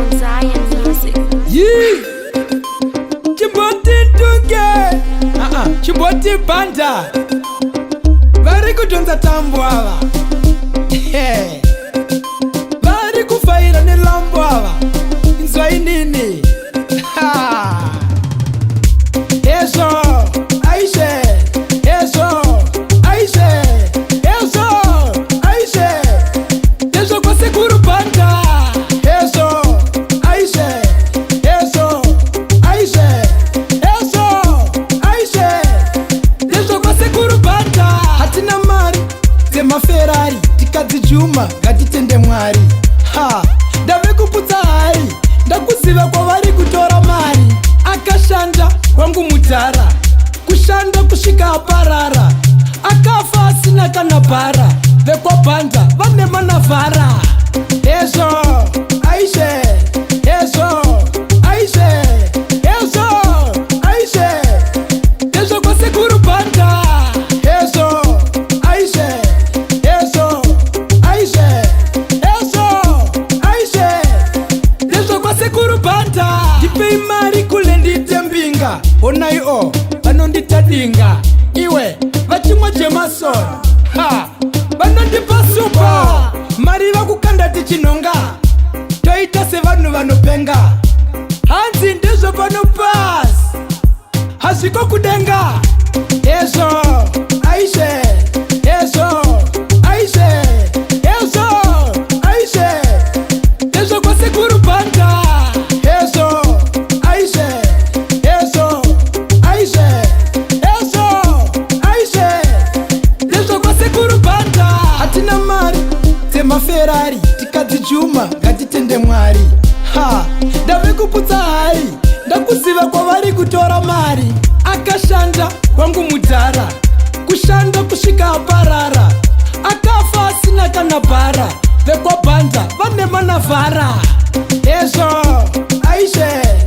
on Zion Music. Yeah. Chimboti Tuke. Chimboti Banda. Vari kudonza tambo ava. Vari kufaira nelambo ava. Inzwa inini. Eso, Aishe. Eso, Aishe. Eso, Aishe. Eso kwa Sekuru Banda. Eso, Aishe. Eso, Aishe. Eso, Aishe. Eso kwa Sekuru Banda. Hatina mari, zema Ferrari. Tikadzi Juma, ngatitende Mwari. Ndave kuputsa hari, ndakuziva kwavari kutora mari. Akashanda wangu mudhara, kushanda kusvika aparara. Akafa asina kana bhara, vekwabhanda vane manavhara. Eso, Aishe. Eso, Aishe. Eso, Aishe. Eso kwa Sekuru Banda. Eso, Aishe. Eso, Aishe. Eso, Aishe. Eso kwa Sekuru Banda. Ndipei mari kule nditembinga. Onai o, vanonditadinga. Iwe, vachimwa Jameson. Vanondipa supa. Mari vakukanda tichinonga. Toita sevanhu vanopenga. Hanzi ndizvo panopas. Hazviko kudenga. Eso, Aishe. Eso, Aishe. Eso, Aishe. Eso kwa Sekuru Banda. Eso, Aishe. Eso, Aishe. Eso, Aishe. Eso kwa Sekuru Banda. Hatina mari, zema Ferrari. Tikadzi Juma, ngatitende Mwari. Ndave kuputsa hari, ndakuziva kwavari kutora mari. Akashanda wangu mudhara, kushanda kusvika aparara. Akafa asina kana bhara, vekwabhanda vane manavhara. Eso, Aishe.